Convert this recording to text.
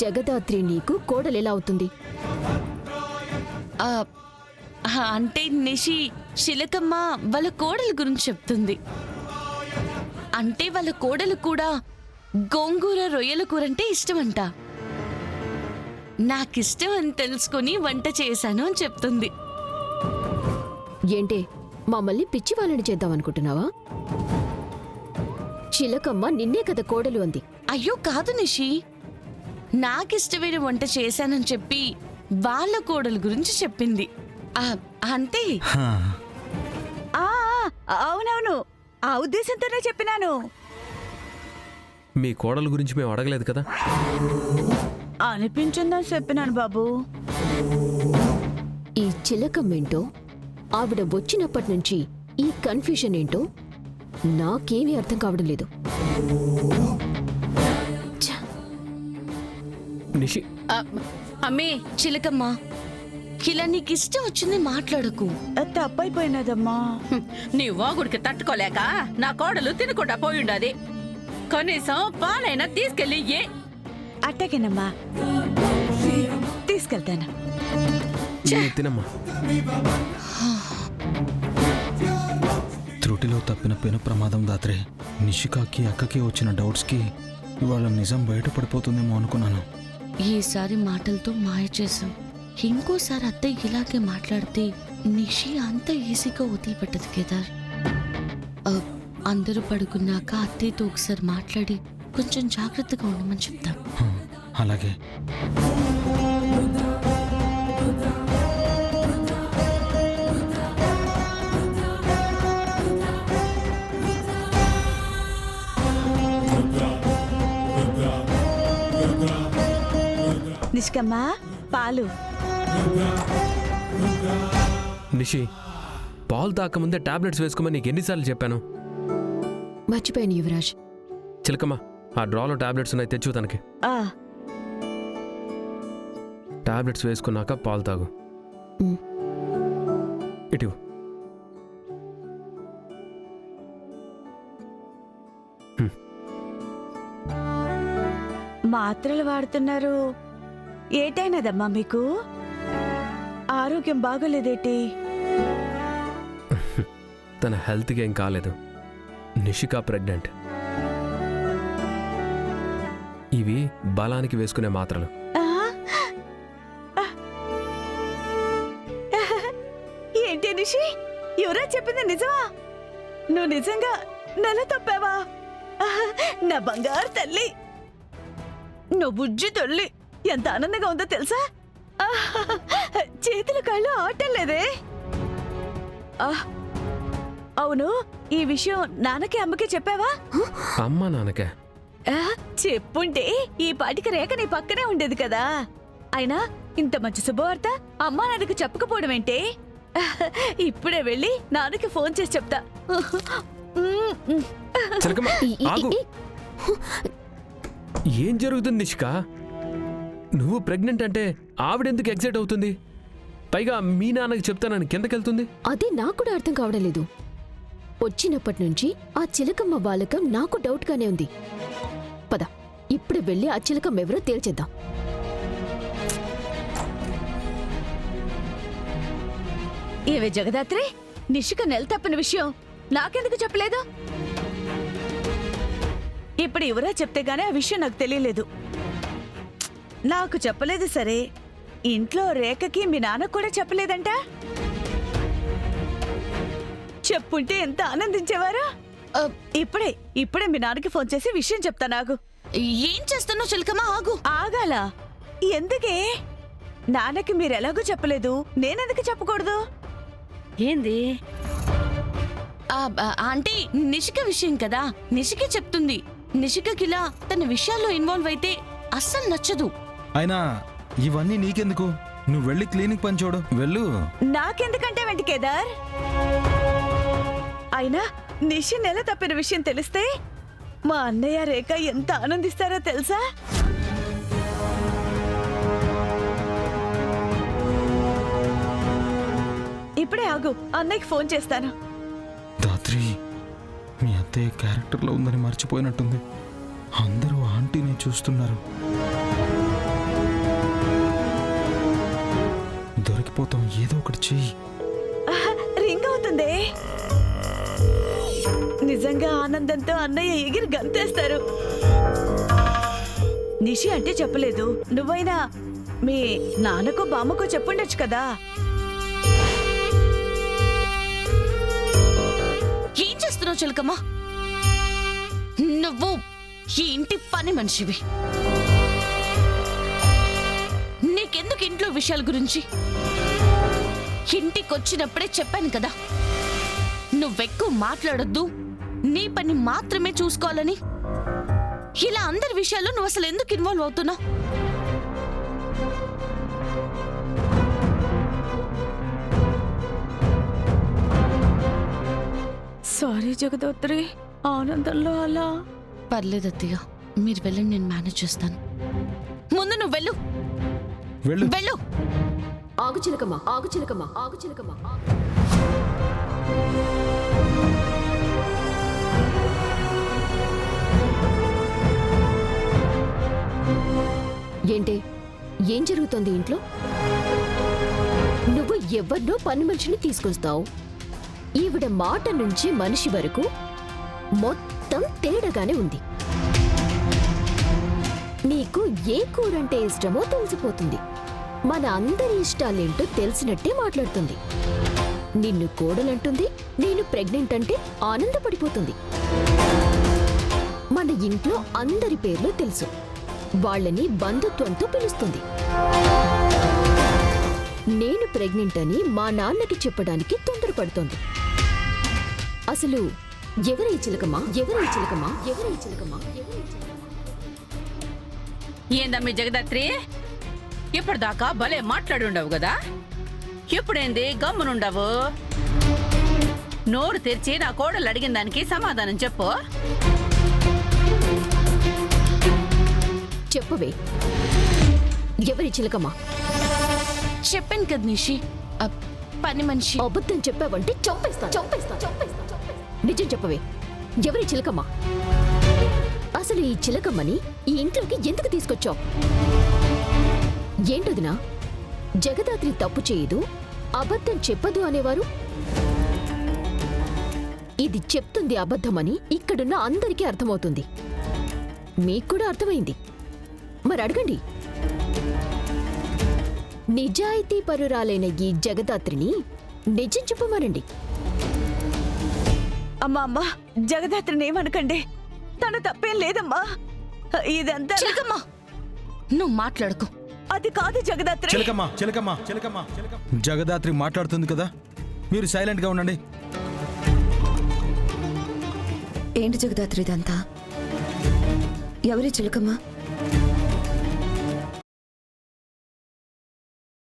జగదాత్రి నీకు కోడలెలా అవుతుంది? అంటే నిషి చిలకమ్మ వాళ్ళ కోడల గురించి చెప్తుంది. అంటే వాళ్ళ కోడలు కూడా గోంగూర రొయ్యల కూరంటే ఇష్టమంట. నాకిష్టం అని తెలుసుకుని వంట చేశాను అని చెప్తుంది. ఏంటే మమ్మల్ని పిచ్చి వాళ్ళని చేద్దామనుకుంటున్నావా? చిలకమ్మ నిన్నే కదా కోడలు అంది. అయ్యో కాదు నిషి, నాకిష్టమైన వంట చేశానని చెప్పి వాళ్ళ కోడలు గురించి చెప్పింది. అంతే. అవునవును, ఆ ఉద్దేశంతోనే చెప్పినాను. మీ కోడల గురించి మేము అడగలేదు కదా. అనిపించిందని చెప్పినాను బాబు. ఈ చిలకమ్మేంటో, ఆవిడ వచ్చినప్పటి నుంచి ఈ కన్ఫ్యూషన్ ఏంటో నాకేమీ అర్థం కావడం లేదు. నిషి, అమ్మే చిలకమ్మ, ఇలా నీకిష్టం వచ్చింది మాట్లాడకు. తప్పైపోయినదమ్మా. నీ వాగుడికి తట్టుకోలేక నా కోడలు తినకుండా పోయిండది. కనీసం పాలైనా తీసుకెళ్ళి అట్టకేనమ్మా, తీసుకెళ్తాను. తినమ్మా. త్రుటిలో తప్పిన పెను ప్రమాదం దాత్రే. నిషికాకి అక్కకి వచ్చిన డౌట్స్కి ఇవాళ నిజం బయటపడిపోతుందేమో అనుకున్నాను. ఈసారి మాటలతో మాయ చేశాం. ఇంకోసారి అత్తయ్య ఇలాగే మాట్లాడితే నిషి అంత ఈజీగా వదిలిపెట్టదు కేదార్. అందరూ పడుకున్నాక అత్తయ్యతో ఒకసారి మాట్లాడి కొంచెం జాగ్రత్తగా ఉండమని చెప్తాం. అలాగే. నిష్కమ్మా, పాలు. నిషి, పాలు తాకముందే టాబ్లెట్స్ వేసుకోమని నీకు ఎన్నిసార్లు చెప్పాను? మర్చిపోయాను యువరాజ్. చిలకమ్మ, ఆ డ్రాలో టాబ్లెట్స్ ఉన్నాయి, తెచ్చు తనకి. టాబ్లెట్స్ వేసుకున్నాక పాలు తాగు. ఇటు మాత్రలు వాడుతున్నారు. ఏటైనదమ్మా మీకు? ఆరోగ్యం బాగోలేదేటి? తన హెల్త్కి ఏం కాలేదు. నిషిక ప్రెగ్నెంట్. ఇవి బలానికి వేసుకునే మాత్రలు. ఏంటి నిషి, ఎవరా చెప్పింది నిజమా? నువ్వు నిజంగా నెల తప్పావా? నా బంగారు తల్లి, నువ్వు బుజ్జి తల్లి. ఎంత ఆనందంగా ఉందో తెలుసా? చేతుల కాళ్ళు ఆటలేదే. అవును, ఈ విషయం నాన్నకి అమ్మకి చెప్పావా? అమ్మా నాన్నకే చెప్పుంటే ఈ పాటికి రేఖ నీ పక్కనే ఉండేది కదా. అయినా ఇంత మంచి శుభవార్త అమ్మా నాన్నకి చెప్పకపోవడం ఏంటి? ఇప్పుడే వెళ్ళి నాన్నకి ఫోన్ చేసి చెప్తా. చిలకమ్మ, ఆగు. ఏం జరుగుతుంది నిషిక? నువ్వు ప్రెగ్నెంట్ అంటే ఆవిడెందుకు ఎగ్జైట్ అవుతుంది? పైగా మీ నాన్నకి చెప్తానని కిందకెళ్తుంది. అది నాకు కూడా అర్థం కావడం లేదు. వచ్చినప్పటి నుంచి ఆ చిలకమ్మ బాలకం నాకు డౌట్గానే ఉంది. పద, ఇప్పుడు వెళ్ళి ఆ చిలకమ్మ ఎవరో తేల్చేద్దాం. ఏవే జగదాత్రి, నిషిక నెల తప్పిన విషయం నాకెందుకు చెప్పలేదు? ఇప్పుడు ఎవరా చెప్తే గానీ ఆ విషయం నాకు తెలియలేదు. నాకు చెప్పలేదు సరే, ఇంట్లో రేఖకి మీ నాన్నకు కూడా చెప్పలేదంట. చెప్పుంటే ఎంత ఆనందించేవారా? ఇప్పుడే మీ నాన్నకి ఫోన్ చేసి విషయం చెప్తా. నాకు ఏం చేస్తున్నావు చిలకమ్మ? ఆగు. ఆగాల? ఎందుకే? నాన్నకి మీరెలాగూ చెప్పలేదు, నేనెందుకు చెప్పకూడదు? ఏంది? అంటే నిషిక విషయం కదా, నిషిక చెప్తుంది. నిషికకిలా తన విషయాల్లో ఇన్వాల్వ్ అయితే అస్సలు నచ్చదు. అయినా ఇవన్నీ నీకెందుకు? నువ్వు వెళ్ళి క్లినిక్ పని చూడు, వెళ్ళు. నాకెందుకంటే వెంటి కేదార్? అయినా నిషి నెల తప్పిన విషయం తెలిస్తే మా అన్నయ్య రేఖ ఎంత ఆనందిస్తారో తెలుసా? ఇప్పుడే ఆగు, అన్నయ్యకి ఫోన్ చేస్తాను. దాత్రి, మీ అత్తయ్య క్యారెక్టర్లో ఉందని మర్చిపోయినట్టుంది. అందరూ ఆంటీని చూస్తున్నారు. పడిపోతాం, ఏదో ఒకటి చెయ్యి. రింగ్ అవుతుంది. నిజంగా ఆనందంతో అన్నయ్య ఎగిరి గంతేస్తారు. నిషి అంటే చెప్పలేదు, నువ్వైనా మీ నాన్నకో బామ్మకో చెప్పుండొచ్చు కదా. ఏం చేస్తున్నావు చిలకమ్మ? నువ్వు ఈ ఇంటి పని మనిషివి. నీకెందుకు ఇంట్లో విషయాల గురించి? ఇంటికొచ్చినప్పుడే చెప్పాను కదా, నువ్వెక్కువ మాట్లాడొద్దు, నీ పని మాత్రమే చూసుకోవాలని. ఇలా అందరి విషయాల్లో నువ్వు అసలు ఎందుకు ఇన్వాల్వ్ అవుతున్నావు? సారీ జగదోత్రి, ఆనందంలో అలా. పర్లేదు అత్తయ్య, మీరు వెళ్ళండి, నేను మేనేజ్ చేస్తాను. ముందు నువ్వు వెళ్ళు, వెళ్ళు. వెళ్ళు. ఆగు చిలకమ్మ, ఆగు చిలకమ్మ, ఆగు చిలకమ్మ, ఆగు. ఏంటి, ఏం జరుగుతోంది ఇంట్లో? నువ్వు ఎవరినో పని మనిషిని తీసుకొస్తావు. ఈవిడ మాట నుంచి మనిషి వరకు మొత్తం తేడాగానే ఉంది. నీకు ఏ కూరంటే ఇష్టమో తెలిసిపోతుంది. మన అందరి ఇష్టాలేంటో తెలిసినట్టే మాట్లాడుతుంది. నిన్ను కోడలంటుంది, నేను ప్రెగ్నెంట్ అంటే ఆనందపడిపోతుంది. మన ఇంట్లో అందరి పేర్లు తెలుసు, వాళ్ళని బంధుత్వంతో పిలుస్తుంది. నేను ప్రెగ్నెంట్ అని మా నాన్నకి చెప్పడానికి తొందరపడుతోంది. అసలు ఎవరై చిలకమ్మా, ఎవరై చిలకమ్మా, ఎవరై చిలకమ్మా, ఎవరై చిలకమ్మా? ఏందమ్మి జగదాత్రి, ఇప్పటిదాకా భలే మాట్లాడుండవు కదా, ఇప్పుడేంది గమ్మునుండవు? నోరు తెరిచి నా కోడలు అడిగిన దానికి సమాధానం చెప్పు. చెప్పవే, ఎవరి చిలకమ్మా? చెప్పాను కదా నిషి, పని మనిషి. అబద్ధం చెప్పావంటే చంపేస్తా, చంపేస్తా, చంపేస్తా, చంపేస్తా. నిజం చెప్పవే, ఎవరి చిలకమ్మా? అసలు ఈ చిలకమ్మని ఈ ఇంట్లోకి ఎందుకు తీసుకొచ్చావు? ఏంటదినా, జగదాత్రి తప్పు చేయదు, అబద్ధం చెప్పదు అనేవారు. ఇది చెప్తుంది అబద్ధమని ఇక్కడున్న అందరికీ అర్థమవుతుంది. మీకు కూడా అర్థమైంది. మరి అడగండి. నిజాయితీ పరురాలైన ఈ జగదాత్రిని నిజం చెప్పమనండి. అమ్మా అమ్మా, జగదాత్రిని ఏమనకండి, తను తప్పేం లేదమ్మా. ఇదంతా చిలకమ్మ, నువ్వు మాట్లాడుకో. అది కాదు జగదాత్రి. చిలకమ్మా, చిలకమ్మా, చిలకమ్మా, చిలకమ్మా. జగదాత్రి మాట్లాడుతుంది కదా, మీరు సైలెంట్ గా ఉండండి. ఏంటి జగదాత్రి ఇదంతా? ఎవరి చిలకమ్మ?